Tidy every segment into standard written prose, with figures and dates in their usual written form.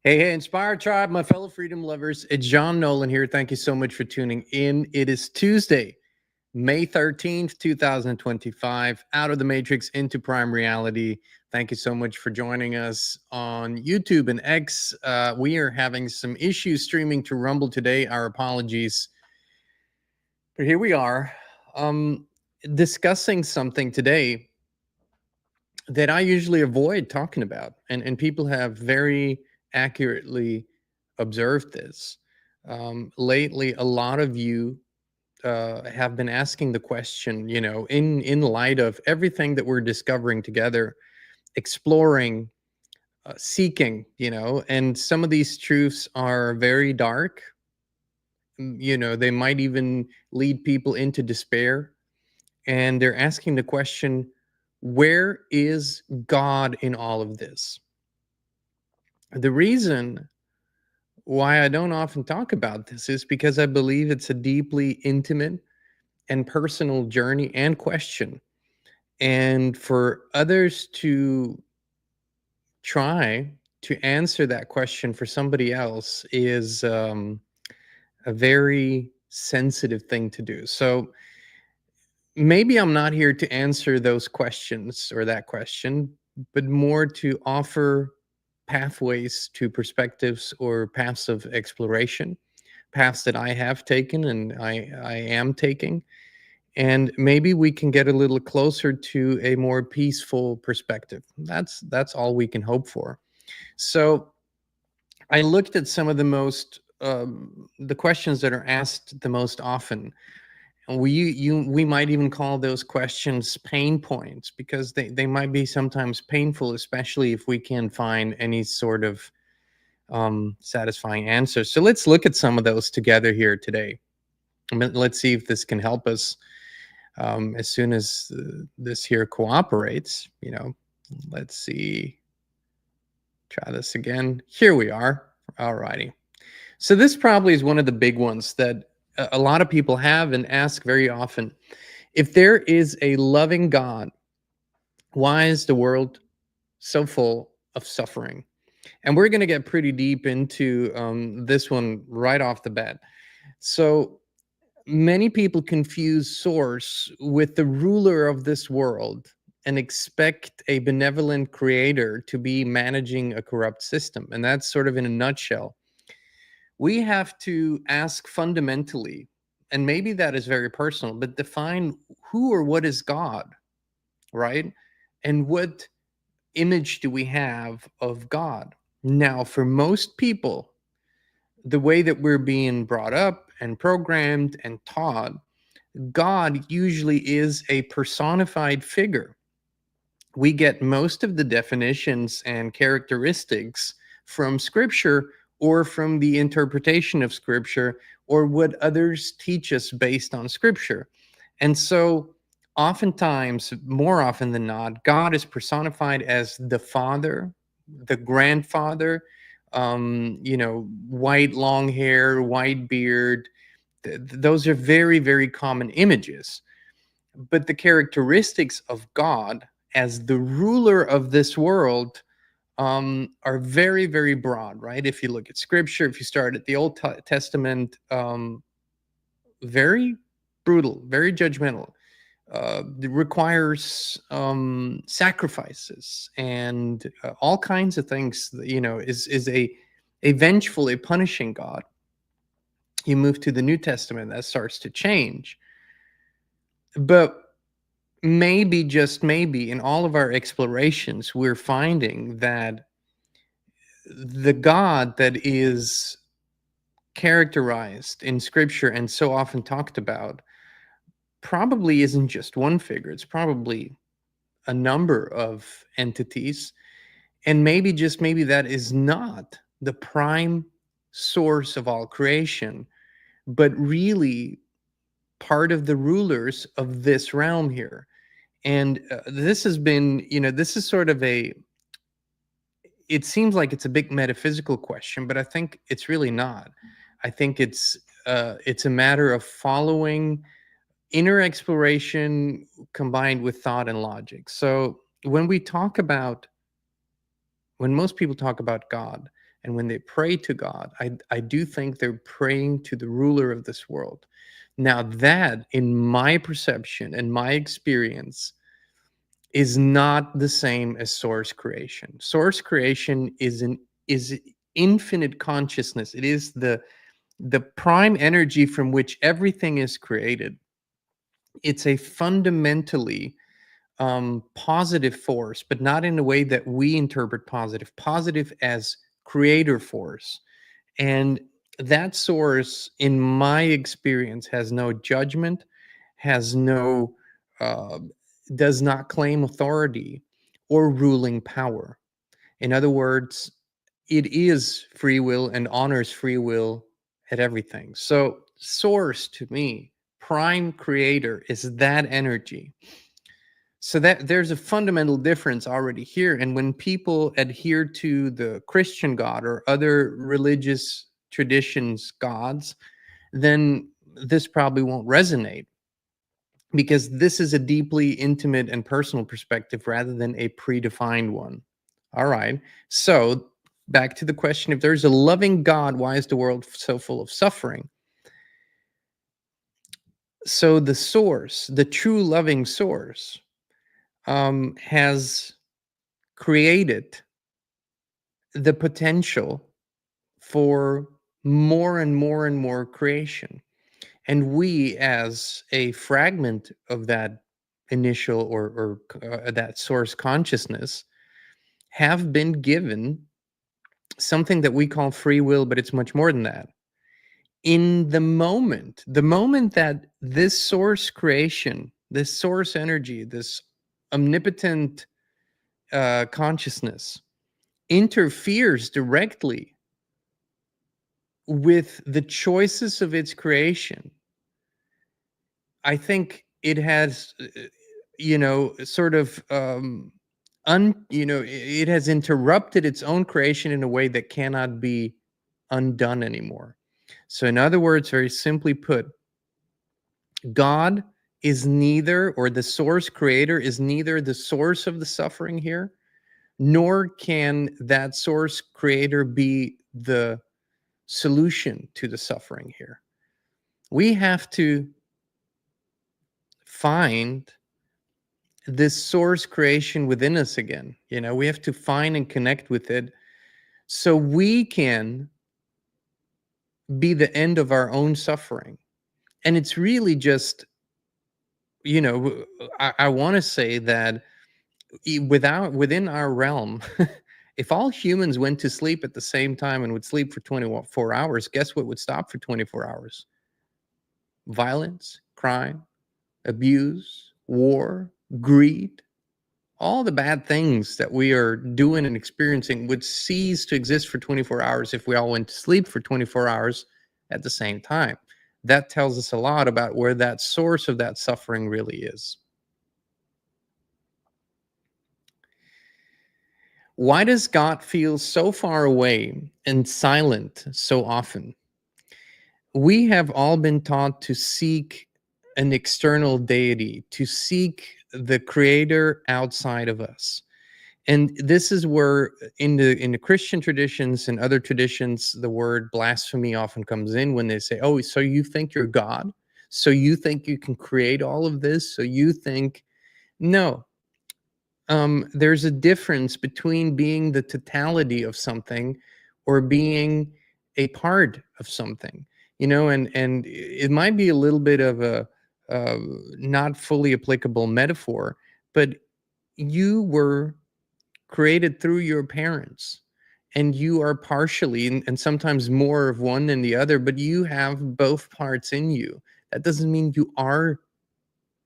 Hey, Inspired Tribe, my fellow freedom lovers. It's John Nolan here. Thank you so much for tuning in. It is Tuesday, May 13th, 2025. Out of the Matrix into Prime Reality. Thank you so much for joining us on YouTube and X. We are having some issues streaming to Rumble today. Our apologies. But here we are discussing something today that I usually avoid talking about. And people have very accurately observed this. Lately, a lot of you have been asking the question, in light of everything that we're discovering together, exploring, seeking, and some of these truths are very dark. They might even lead people into despair. And they're asking the question, where is God in all of this? The reason why I don't often talk about this is because I believe it's a deeply intimate and personal journey and question. And for others to try to answer that question for somebody else is a very sensitive thing to do. So maybe I'm not here to answer those questions or that question, but more to offer pathways to perspectives or paths of exploration, paths that I have taken and I am taking. And maybe we can get a little closer to a more peaceful perspective. That's all we can hope for. So I looked at some of the questions that are asked the most often. And we might even call those questions pain points because they might be sometimes painful, especially if we can't find any sort of satisfying answers. So let's look at some of those together here today. Let's see if this can help us as soon as this here cooperates. Let's see. Try this again. Here we are. All righty. So this probably is one of the big ones that a lot of people have and ask very often. If there is a loving God, why is the world so full of suffering? And we're going to get pretty deep into this one right off the bat. So many people confuse source with the ruler of this world and expect a benevolent creator to be managing a corrupt system. And that's sort of in a nutshell. We have to ask fundamentally, and maybe that is very personal, but define who or what is God, right? And what image do we have of God? Now, for most people, the way that we're being brought up and programmed and taught, God usually is a personified figure. We get most of the definitions and characteristics from Scripture or from the interpretation of Scripture or what others teach us based on Scripture. And so, oftentimes, more often than not, God is personified as the father, the grandfather, white long hair, white beard. Those are very, very common images. But the characteristics of God as the ruler of this world are very, very broad, right? If you look at Scripture, if you start at the Old Testament, very brutal, very judgmental. It requires sacrifices and all kinds of things. Is a vengeful, a punishing God. You move to the New Testament, that starts to change. But maybe, just maybe, in all of our explorations, we're finding that the God that is characterized in Scripture and so often talked about probably isn't just one figure. It's probably a number of entities. And maybe, just maybe, that is not the prime source of all creation, but really part of the rulers of this realm here. And this has been, this is sort of it seems like it's a big metaphysical question, but I think it's really not. I think it's a matter of following inner exploration combined with thought and logic. So when most people talk about God and when they pray to God, I do think they're praying to the ruler of this world. Now, that, in my perception and my experience, is not the same as source creation. Source creation is infinite consciousness. It is the prime energy from which everything is created. It's a fundamentally positive force, but not in a way that we interpret positive. Positive as creator force. And that source, in my experience, has no judgment, has no, uh, does not claim authority or ruling power. In other words, it is free will and honors free will at everything. So, source to me, prime creator, is that energy. So that there's a fundamental difference already here. And when people adhere to the Christian God or other religious traditions gods, then this probably won't resonate, because this is a deeply intimate and personal perspective rather than a predefined one. All right. So back to the question, if there's a loving God, why is the world so full of suffering? So the source, the true loving source, has created the potential for more and more and more creation. And we, as a fragment of that initial or that source consciousness, have been given something that we call free will, but it's much more than that. In the moment that this source creation, this source energy, this omnipotent consciousness interferes directly with the choices of its creation, I think it has, sort of, it has interrupted its own creation in a way that cannot be undone anymore. So, in other words, very simply put, God is neither, or the source creator is neither the source of the suffering here, nor can that source creator be the solution to the suffering here. We have to find this source creation within us again. We have to find and connect with it so we can be the end of our own suffering. And it's really just, I want to say that within our realm, if all humans went to sleep at the same time and would sleep for 24 hours, guess what would stop for 24 hours? Violence, crime, abuse, war, greed. All the bad things that we are doing and experiencing would cease to exist for 24 hours if we all went to sleep for 24 hours at the same time. That tells us a lot about where that source of that suffering really is. Why does God feel so far away and silent so often? We have all been taught to seek an external deity, to seek the creator outside of us. And this is where in the Christian traditions and other traditions, the word blasphemy often comes in when they say, "Oh, so you think you're God? So you think you can create all of this? So you think..." No. There's a difference between being the totality of something or being a part of something. And it might be a little bit of a uh, not fully applicable metaphor, but you were created through your parents, and you are partially and sometimes more of one than the other, but you have both parts in you. That doesn't mean you are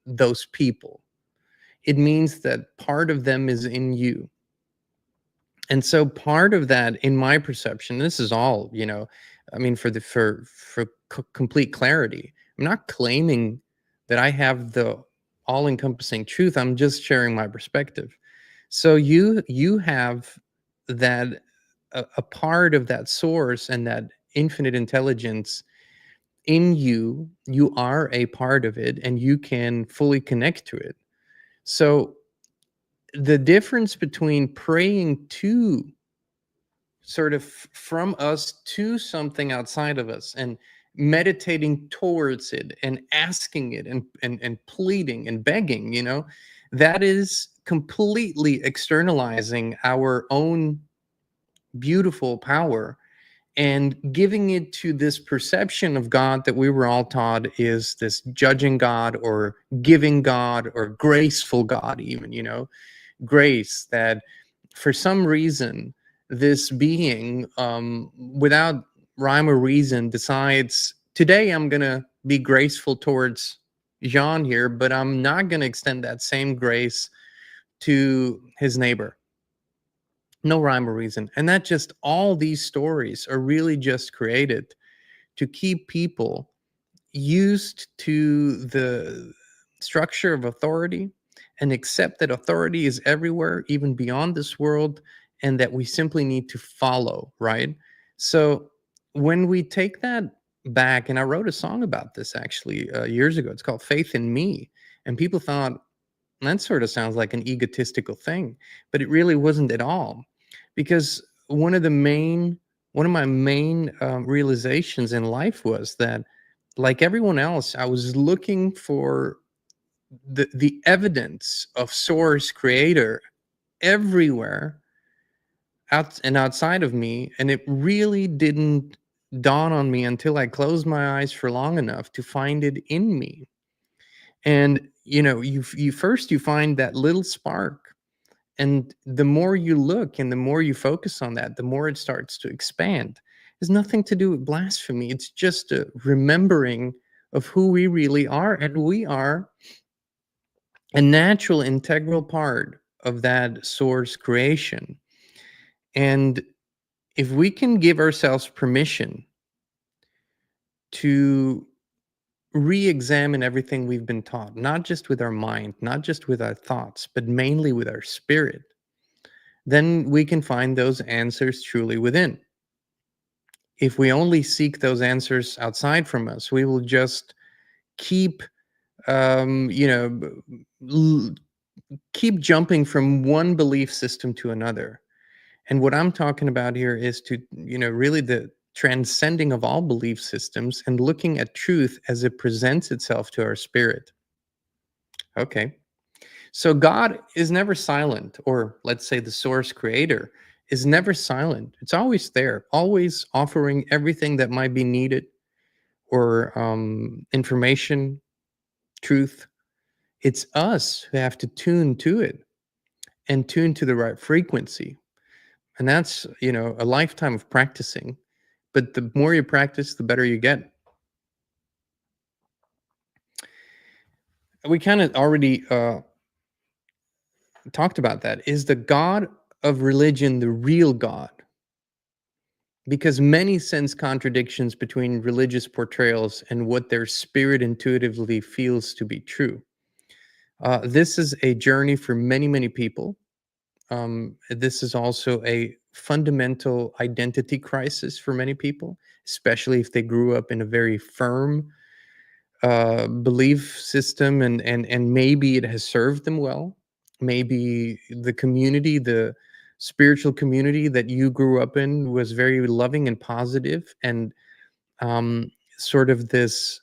those people. It means that part of them is in you. And so part of that, in my perception, this is all, I mean, for complete clarity, I'm not claiming that I have the all encompassing truth. I'm just sharing my perspective. So you have that, a part of that source and that infinite intelligence in you. You are a part of it, and you can fully connect to it. So the difference between praying to sort of from us to something outside of us, and meditating towards it and asking it, and pleading and begging, that is completely externalizing our own beautiful power and giving it to this perception of God that we were all taught is this judging God, or giving God, or graceful God, even, grace, that for some reason this being, without rhyme or reason, decides, today I'm going to be graceful towards Jean here, but I'm not going to extend that same grace to his neighbor. No rhyme or reason. And that just, all these stories are really just created to keep people used to the structure of authority, and accept that authority is everywhere, even beyond this world, and that we simply need to follow, right? So when we take that back, and I wrote a song about this actually years ago, it's called Faith in Me. And people thought, that sort of sounds like an egotistical thing, but it really wasn't at all. Because one of my main realizations in life was that, like everyone else, I was looking for the evidence of source creator everywhere, out and outside of me, and it really didn't dawn on me until I closed my eyes for long enough to find it in me. And you find that little spark, and the more you look and the more you focus on that, the more it starts to expand. It's nothing to do with blasphemy. It's just a remembering of who we really are. And we are a natural, integral part of that source creation. And if we can give ourselves permission to re examine everything we've been taught, not just with our mind, not just with our thoughts, but mainly with our spirit, then we can find those answers truly within. If we only seek those answers outside from us, we will just keep, um, you know, l- keep jumping from one belief system to another. And what I'm talking about here is to, really the transcending of all belief systems and looking at truth as it presents itself to our spirit. Okay. So God is never silent, or let's say the source creator is never silent. It's always there, always offering everything that might be needed, or information, truth. It's us who have to tune to it and tune to the right frequency. And that's, a lifetime of practicing. But the more you practice, the better you get. We kind of already talked about that. Is the God of religion the real God? Because many sense contradictions between religious portrayals and what their spirit intuitively feels to be true. This is a journey for many, many people. This is also a fundamental identity crisis for many people, especially if they grew up in a very firm belief system, and maybe it has served them well. Maybe the community, the spiritual community that you grew up in, was very loving and positive, and sort of this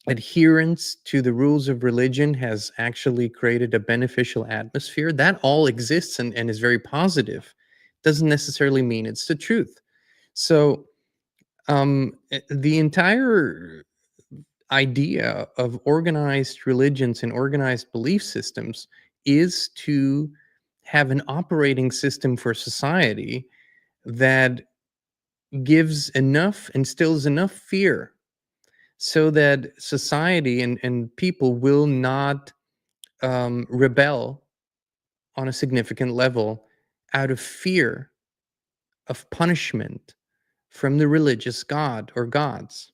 adherence to the rules of religion has actually created a beneficial atmosphere. That all exists, and is very positive. Doesn't necessarily mean it's the truth. So the entire idea of organized religions and organized belief systems is to have an operating system for society that gives enough, instills enough fear, so that society and people will not rebel on a significant level out of fear of punishment from the religious god or gods.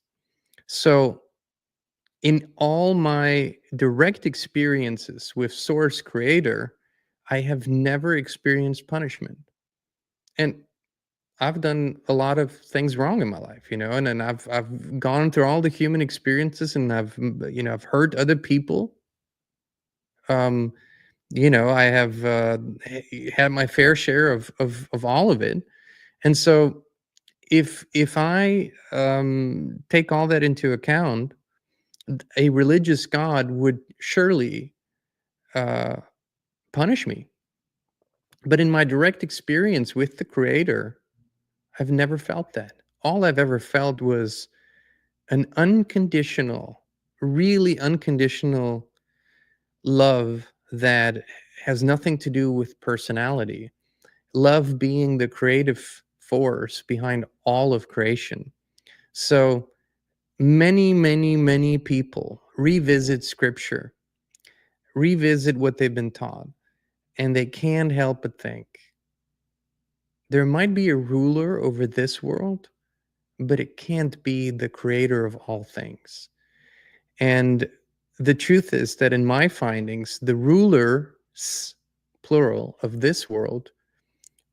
So in all my direct experiences with source creator, I have never experienced punishment. And I've done a lot of things wrong in my life, and I've gone through all the human experiences, and I've hurt other people, um I have had my fair share of all of it. And so if I take all that into account, a religious God would surely uh, punish me. But in my direct experience with the Creator, I've never felt that. All I've ever felt was an unconditional, really unconditional love that has nothing to do with personality. Love being the creative force behind all of creation. So many, many, many people revisit scripture, revisit what they've been taught, and they can't help but think there might be a ruler over this world, but it can't be the creator of all things. And the truth is that in my findings, the rulers, plural, of this world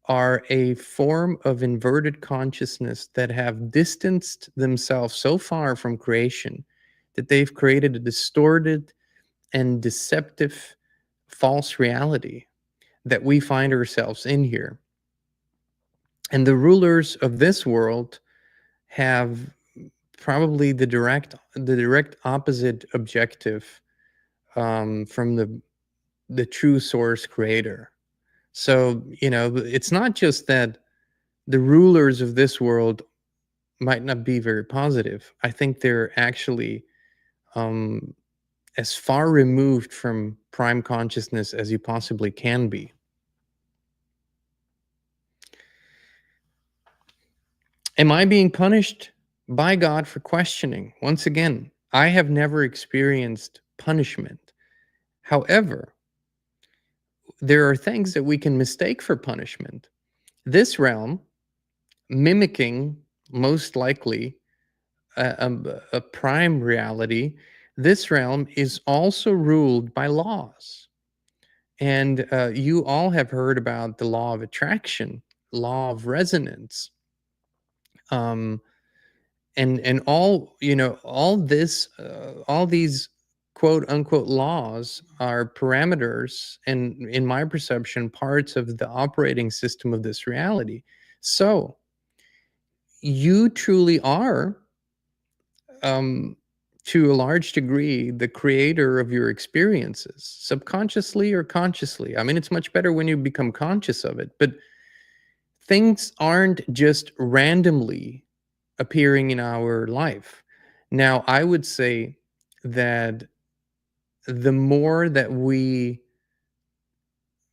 are a form of inverted consciousness that have distanced themselves so far from creation that they've created a distorted and deceptive false reality that we find ourselves in here. And the rulers of this world have probably the direct opposite objective from the true source creator. So it's not just that the rulers of this world might not be very positive. I think they're actually um, as far removed from prime consciousness as you possibly can be. Am I being punished by God for questioning? Once again, I have never experienced punishment. However, there are things that we can mistake for punishment. This realm, mimicking most likely a prime reality, this realm is also ruled by laws. And you all have heard about the law of attraction, law of resonance, um, and all these quote unquote laws are parameters, and in my perception, parts of the operating system of this reality. So you truly are, um, to a large degree, the creator of your experiences, subconsciously or consciously. I mean, it's much better when you become conscious of it, but things aren't just randomly appearing in our life. Now, I would say that the more that we,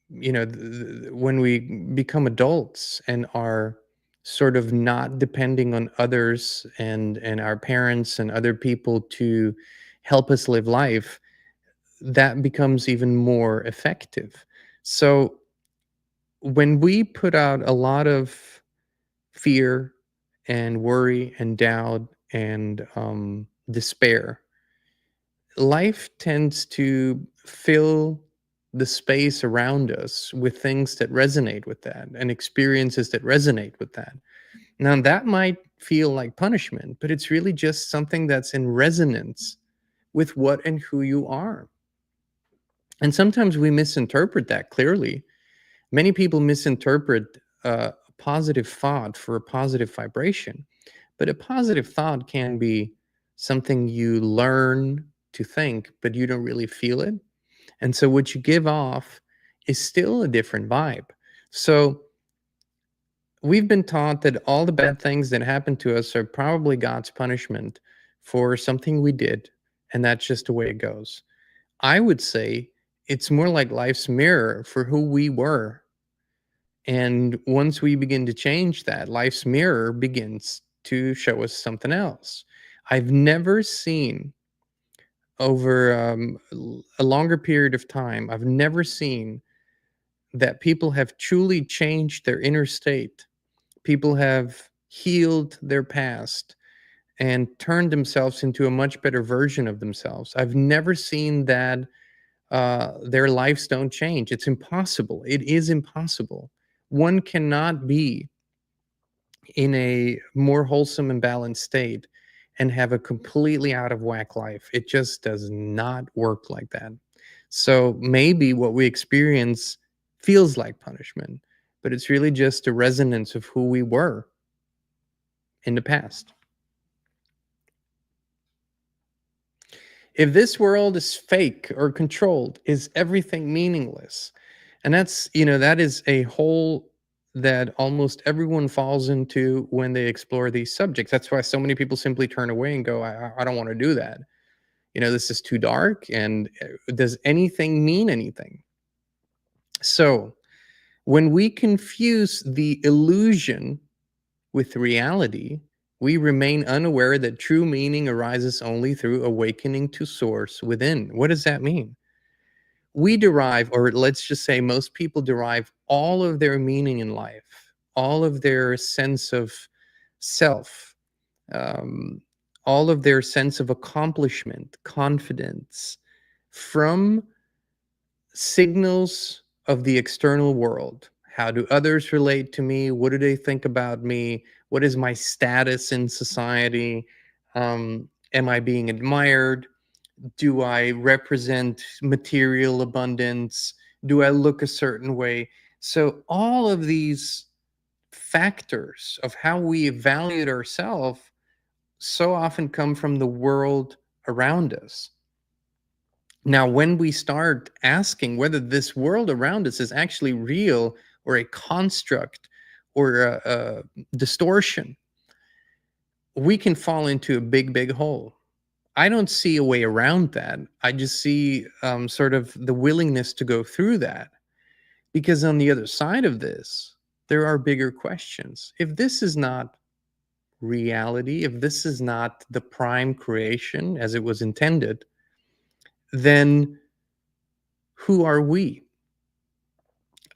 when we become adults and are sort of not depending on others and our parents and other people to help us live life, that becomes even more effective. So when we put out a lot of fear and worry and doubt and despair, life tends to fill the space around us with things that resonate with that and experiences that resonate with that. Now, that might feel like punishment, but it's really just something that's in resonance with what and who you are. And sometimes we misinterpret that clearly. Many people misinterpret a positive thought for a positive vibration, but a positive thought can be something you learn to think, but you don't really feel it. And so what you give off is still a different vibe. So we've been taught that all the bad things that happen to us are probably God's punishment for something we did, and that's just the way it goes. I would say it's more like life's mirror for who we were. And once we begin to change that, life's mirror begins to show us something else. I've never seen over a longer period of time, I've never seen that people have truly changed their inner state. People have healed their past and turned themselves into a much better version of themselves. I've never seen that their lives don't change. It's impossible. It is impossible. One cannot be in a more wholesome and balanced state and have a completely out of whack life. It just does not work like that. So maybe what we experience feels like punishment, but it's really just a resonance of who we were in the past. If this world is fake or controlled, is everything meaningless? And that is a hole that almost everyone falls into when they explore these subjects. That's why so many people simply turn away and go, I don't want to do that. This is too dark. And does anything mean anything? So when we confuse the illusion with reality, we remain unaware that true meaning arises only through awakening to source within. What does that mean? We derive, or let's just say most people derive all of their meaning in life, all of their sense of self, um, all of their sense of accomplishment, confidence from signals of the external world. How do others relate to me? What do they think about me? What is my status in society? Am I being admired? Do I represent material abundance? Do I look a certain way? So, all of these factors of how we evaluate ourselves so often come from the world around us. Now, when we start asking whether this world around us is actually real or a construct or a distortion, we can fall into a big, big hole. I don't see a way around that. I just see sort of the willingness to go through that. Because on the other side of this, there are bigger questions. If this is not reality, if this is not the prime creation as it was intended, then who are we?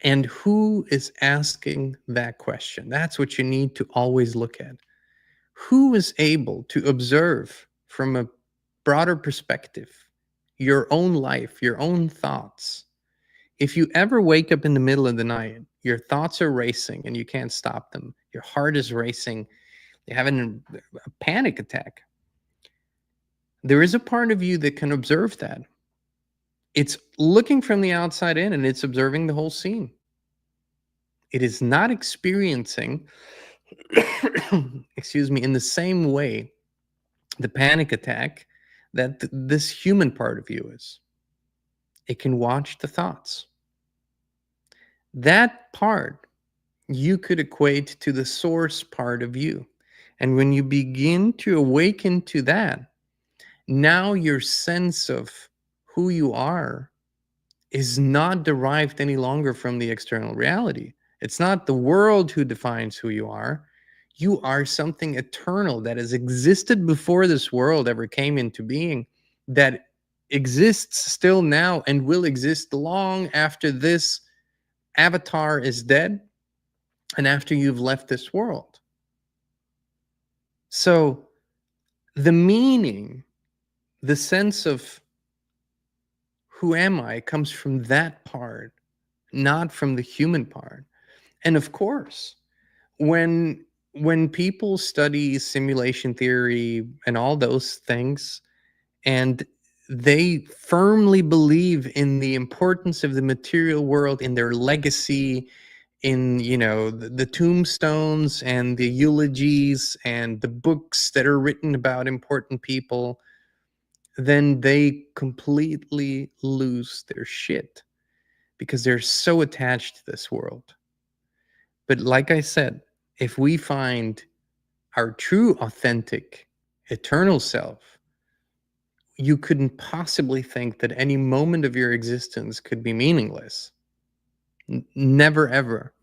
And who is asking that question? That's what you need to always look at. Who is able to observe from a broader perspective your own life, your own thoughts? If you ever wake up in the middle of the night, your thoughts are racing and you can't stop them, your heart is racing, you're having a panic attack, there is a part of you that can observe that. It's looking from the outside in and it's observing the whole scene. It is not experiencing, excuse me, in the same way the panic attack that this human part of you is. It can watch the thoughts. That part you could equate to the source part of you. And when you begin to awaken to that, now your sense of who you are is not derived any longer from the external reality. It's not the world who defines who you are. You are something eternal that has existed before this world ever came into being, that exists still now and will exist long after this avatar is dead and after you've left this world. So the meaning, the sense of who am I comes from that part, not from the human part. And of course, when people study simulation theory and all those things, and they firmly believe in the importance of the material world in their legacy, in the tombstones and the eulogies and the books that are written about important people, then they completely lose their shit because they're so attached to this world. But like I said, if we find our true, authentic, eternal self, you couldn't possibly think that any moment of your existence could be meaningless. Never, ever.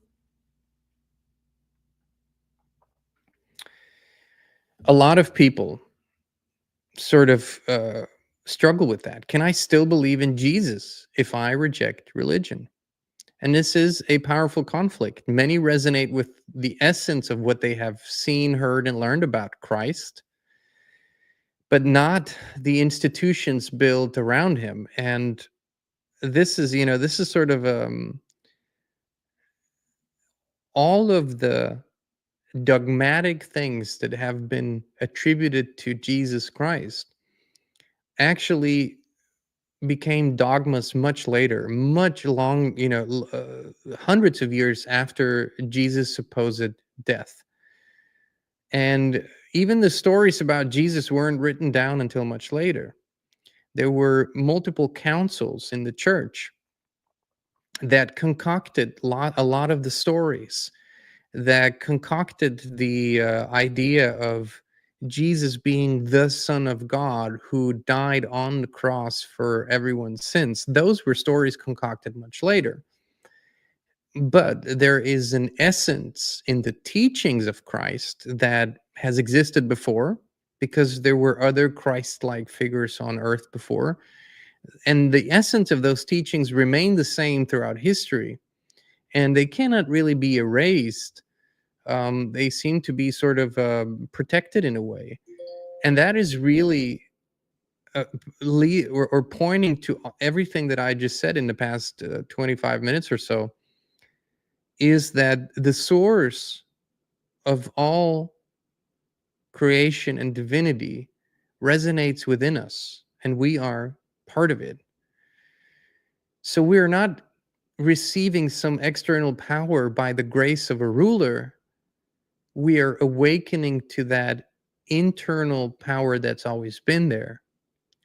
A lot of people sort of struggle with that. Can I still believe in Jesus if I reject religion? And this is a powerful conflict. Many resonate with the essence of what they have seen, heard, and learned about Christ, but not the institutions built around him. And this is sort of all of the dogmatic things that have been attributed to Jesus Christ actually became dogmas much later, much long, hundreds of years after Jesus' supposed death. And even the stories about Jesus weren't written down until much later. There were multiple councils in the church that concocted a lot of the stories, that concocted the idea of Jesus being the Son of God who died on the cross for everyone's sins. Those were stories concocted much later. But there is an essence in the teachings of Christ that has existed before, because there were other Christ-like figures on earth before. And the essence of those teachings remain the same throughout history, and they cannot really be erased. They seem to be sort of protected in a way. And that is really or pointing to everything that I just said in the past 25 minutes or so, is that the source of all creation and divinity resonates within us, and we are part of it. So we are not receiving some external power by the grace of a ruler. We are awakening to that internal power that's always been there.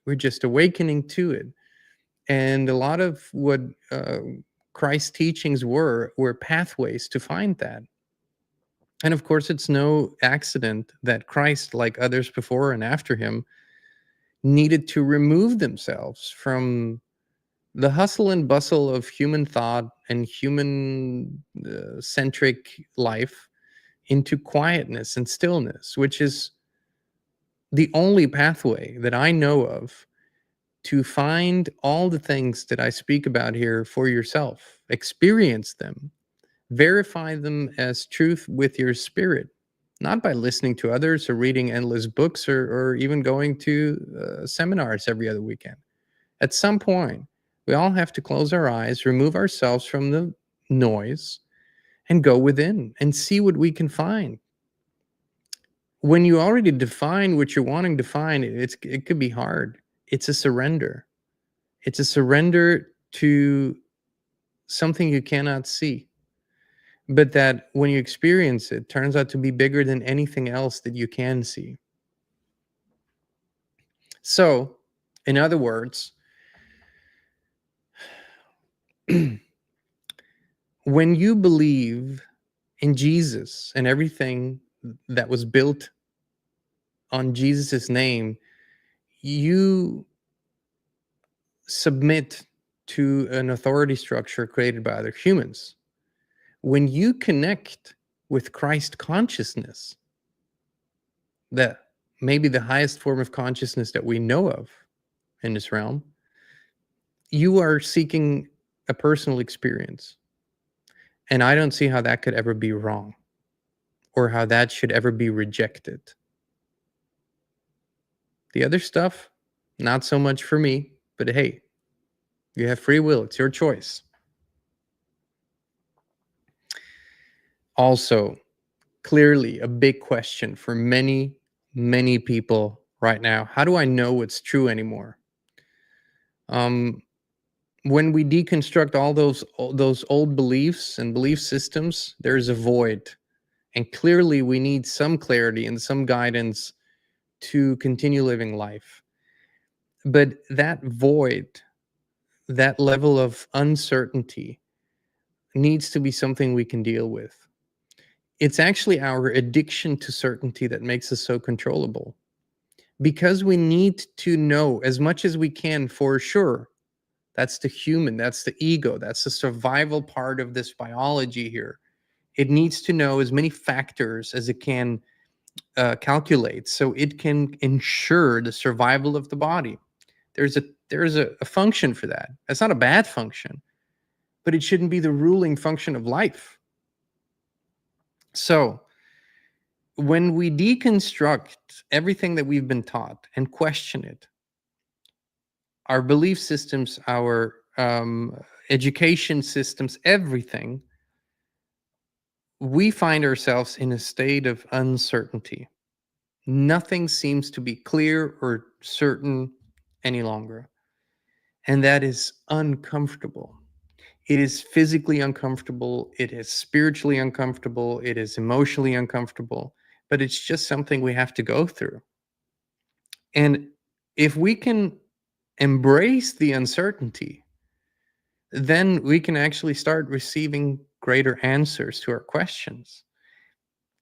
We're just awakening to it. And a lot of what Christ's teachings were pathways to find that. And of course, it's no accident that Christ, like others before and after him, needed to remove themselves from the hustle and bustle of human thought and human centric life into quietness and stillness, which is the only pathway that I know of to find all the things that I speak about here for yourself. Experience them, verify them as truth with your spirit, not by listening to others or reading endless books, or even going to seminars every other weekend. At some point, we all have to close our eyes, remove ourselves from the noise, and go within and see what we can find. When you already define what you're wanting to find, it could be hard. It's a surrender. It's a surrender to something you cannot see, but that when you experience it, turns out to be bigger than anything else that you can see. So, in other words, when you believe in Jesus and everything that was built on Jesus's name, you submit to an authority structure created by other humans. When you connect with Christ consciousness, that maybe the highest form of consciousness that we know of in this realm, you are seeking a personal experience. And I don't see how that could ever be wrong, or how that should ever be rejected. The other stuff, not so much for me, but hey, you have free will. It's your choice. Also, clearly a big question for many, many people right now. How do I know what's true anymore? When we deconstruct all those old beliefs and belief systems, there's a void. And clearly we need some clarity and some guidance to continue living life. But that void, that level of uncertainty, needs to be something we can deal with. It's actually our addiction to certainty that makes us so controllable, because we need to know as much as we can for sure. That's the human, that's the ego, that's the survival part of this biology here. It needs to know as many factors as it can calculate, so it can ensure the survival of the body. There's a function for that. That's not a bad function, but it shouldn't be the ruling function of life. So when we deconstruct everything that we've been taught and question it, our belief systems, our education systems, everything, we find ourselves in a state of uncertainty. Nothing seems to be clear or certain any longer. And that is uncomfortable. It is physically uncomfortable. It is spiritually uncomfortable. It is emotionally uncomfortable. But it's just something we have to go through. And if we can embrace the uncertainty, then we can actually start receiving greater answers to our questions,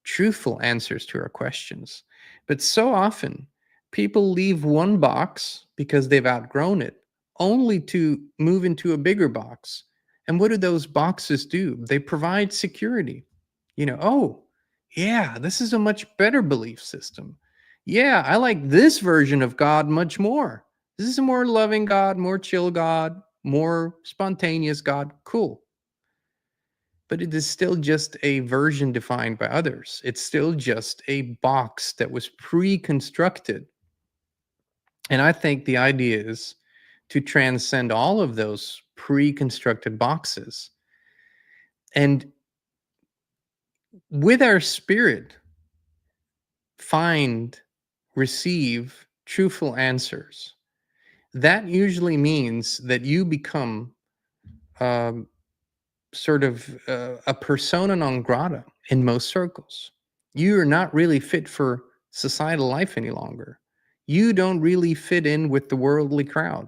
truthful answers to our questions. But so often, people leave one box because they've outgrown it, only to move into a bigger box. And what do those boxes do? They provide security. Oh, yeah, this is a much better belief system. Yeah, I like this version of God much more. This is a more loving God, more chill God, more spontaneous God. Cool. But it is still just a version defined by others. It's still just a box that was pre-constructed. And I think the idea is to transcend all of those pre-constructed boxes and with our spirit find, receive truthful answers. That usually means that you become um, sort of a persona non grata in most circles. You are not really fit for societal life any longer. You don't really fit in with the worldly crowd.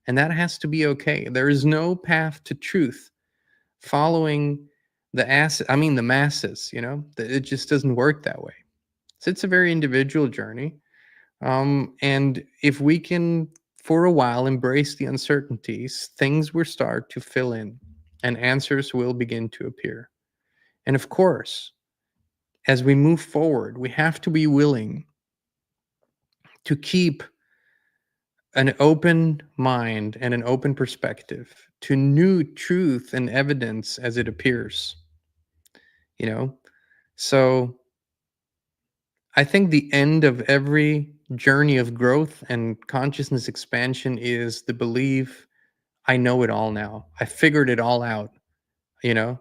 And that has to be okay. There is no path to truth following the masses, it just doesn't work that way. So it's a very individual journey. And if we can, for a while, embrace the uncertainties, things will start to fill in and answers will begin to appear. And of course, as we move forward, we have to be willing to keep an open mind and an open perspective to new truth and evidence as it appears. You know, so I think the end of every journey of growth and consciousness expansion is the belief I know it all now. I figured it all out, you know?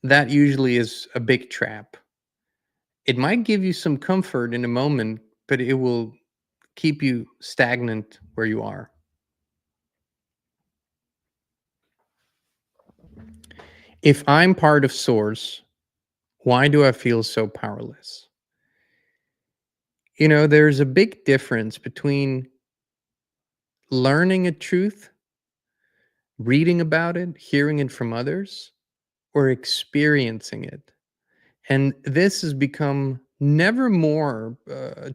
That usually is a big trap. It might give you some comfort in a moment, but it will keep you stagnant where you are. If I'm part of Source, why do I feel so powerless? There's a big difference between learning a truth, reading about it, hearing it from others, or experiencing it. And this has become never more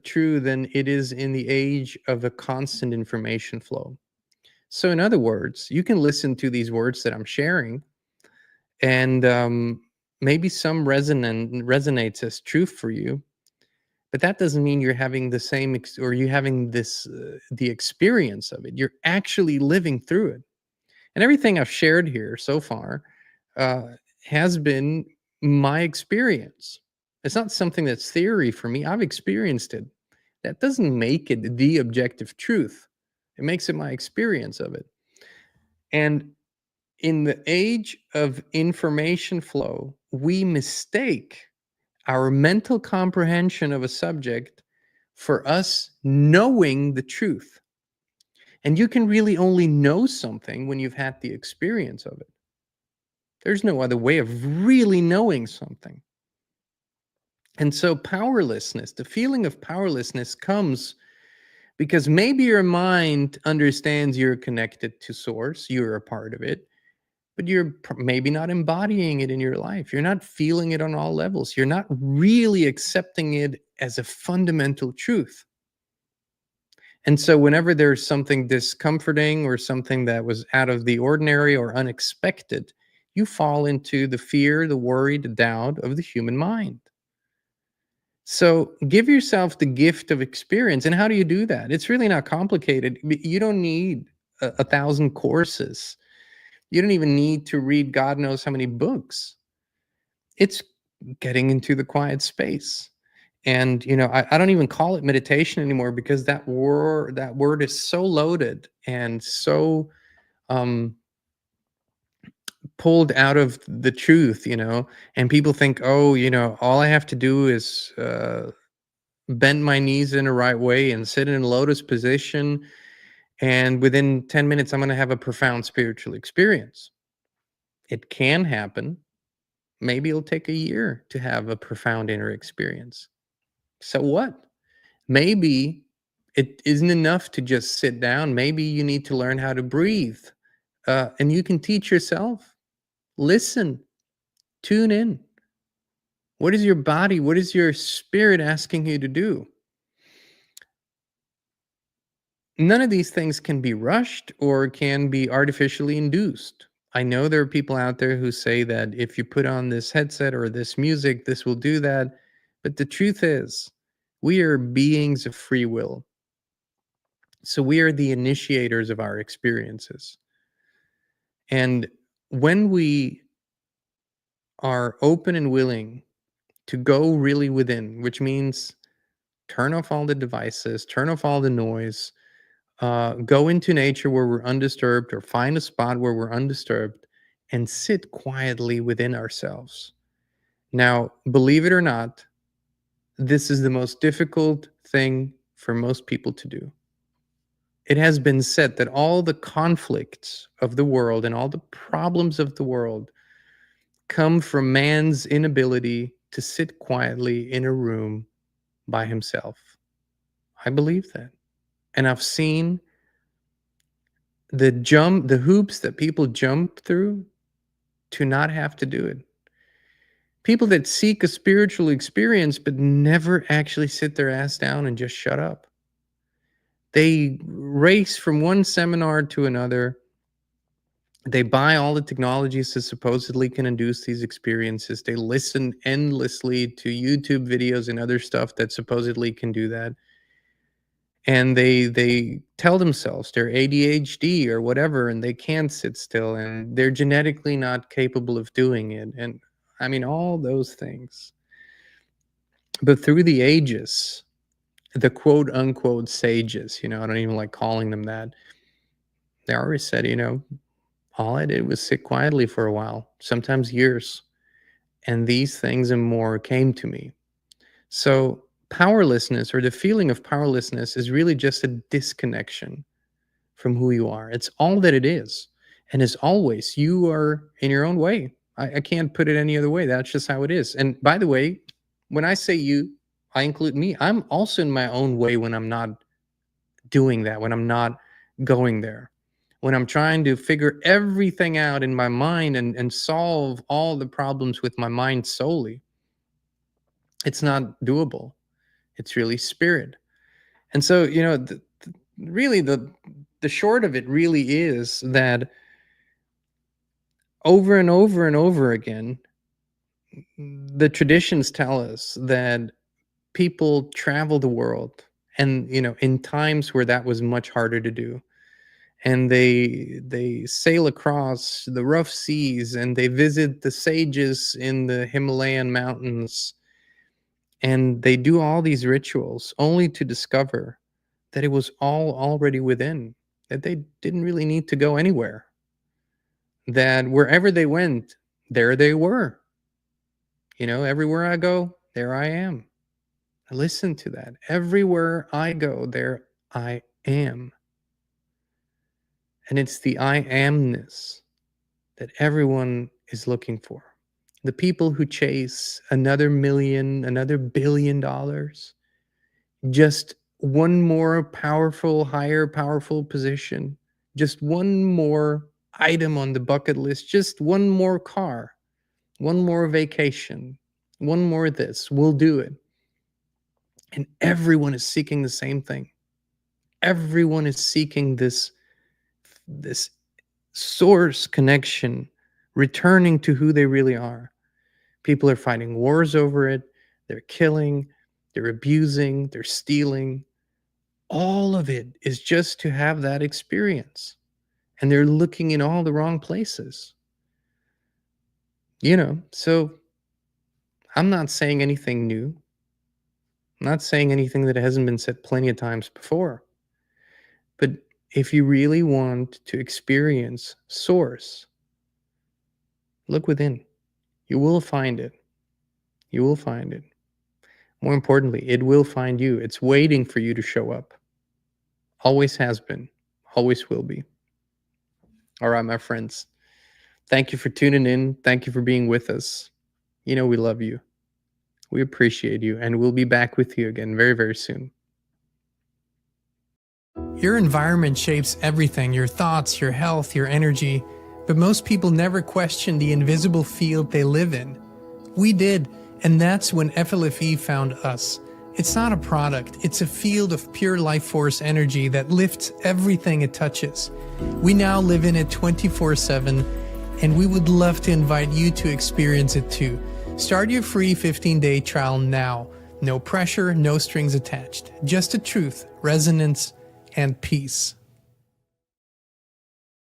true than it is in the age of a constant information flow. So, in other words, you can listen to these words that I'm sharing, and maybe some resonates as truth for you, but that doesn't mean you're having the same or you having this the experience of it. You're actually living through it. And everything I've shared here so far uh, has been my experience. It's not something that's theory for me. I've experienced it. That doesn't make it the objective truth. It makes it my experience of it. And in the age of information flow, we mistake our mental comprehension of a subject for us knowing the truth. And you can really only know something when you've had the experience of it. There's no other way of really knowing something. And so, powerlessness, the feeling of powerlessness comes because maybe your mind understands you're connected to Source, you're a part of it, but you're maybe not embodying it in your life. You're not feeling it on all levels. You're not really accepting it as a fundamental truth. And so, whenever there's something discomforting or something that was out of the ordinary or unexpected, you fall into the fear, the worry, the doubt of the human mind. So, give yourself the gift of experience. And how do you do that? It's really not complicated. You don't need a thousand courses. You don't even need to read God knows how many books. It's getting into the quiet space. And I don't even call it meditation anymore because that word is so loaded and so um pulled out of the truth, and people think, oh, all I have to do is bend my knees in the right way and sit in a lotus position And within 10 minutes, I'm going to have a profound spiritual experience. It can happen. Maybe it'll take a year to have a profound inner experience. So what? Maybe it isn't enough to just sit down. Maybe you need to learn how to breathe. And you can teach yourself. Listen, tune in. What is your body? What is your spirit asking you to do? None of these things can be rushed or can be artificially induced. I know there are people out there who say that if you put on this headset or this music, this will do that. But the truth is, we are beings of free will. So we are the initiators of our experiences. And when we are open and willing to go really within, which means turn off all the devices, turn off all the noise, go into nature where we're undisturbed, or find a spot where we're undisturbed and sit quietly within ourselves. Now, believe it or not, this is the most difficult thing for most people to do. It has been said that all the conflicts of the world and all the problems of the world come from man's inability to sit quietly in a room by himself. I believe that. And I've seen the hoops that people jump through to not have to do it. People that seek a spiritual experience but never actually sit their ass down and just shut up. They race from one seminar to another. They buy all the technologies that supposedly can induce these experiences. They listen endlessly to YouTube videos and other stuff that supposedly can do that. And they tell themselves they're ADHD or whatever, and they can't sit still, and they're genetically not capable of doing it. And I mean, all those things. But through the ages, the quote unquote sages, I don't even like calling them that. They always said, all I did was sit quietly for a while, sometimes years, and these things and more came to me. So, powerlessness, or the feeling of powerlessness, is really just a disconnection from who you are. It's all that it is. And as always, you are in your own way. I can't put it any other way. That's just how it is. And by the way, when I say you, I include me. I'm also in my own way when I'm not doing that, when I'm not going there, when I'm trying to figure everything out in my mind and solve all the problems with my mind solely. It's not doable. It's really spirit. And so, really the short of it really is that over and over and over again, the traditions tell us that people travel the world, and in times where that was much harder to do, and they sail across the rough seas, and they visit the sages in the Himalayan mountains, and they do all these rituals only to discover that it was all already within, that they didn't really need to go anywhere, that wherever they went, there they were. Everywhere I go, there I am. Listen to that. Everywhere I go, there I am. And it's the I amness that everyone is looking for. The people who chase another million, another $1 billion, just one more powerful, higher powerful position, just one more item on the bucket list, just one more car, one more vacation, one more this, we'll do it. And everyone is seeking the same thing. Everyone is seeking this source connection, returning to who they really are. People are fighting wars over it. They're killing, they're abusing, they're stealing. All of it is just to have that experience. And they're looking in all the wrong places. So I'm not saying anything new. I'm not saying anything that hasn't been said plenty of times before. But if you really want to experience source, look within. You will find it. You will find it. More importantly, it will find you. It's waiting for you to show up. Always has been. always will be. All right, my friends. Thank you for tuning in. Thank you for being with us. You know, we love you. We appreciate you, and we'll be back with you again very, very soon. Your environment shapes everything, your thoughts, your health, your energy, but most people never question the invisible field they live in. We did, and that's when FLFE found us. It's not a product, it's a field of pure life force energy that lifts everything it touches. We now live in it 24/7, and we would love to invite you to experience it too. Start your free 15-day trial now. No pressure, no strings attached. Just the truth, resonance, and peace.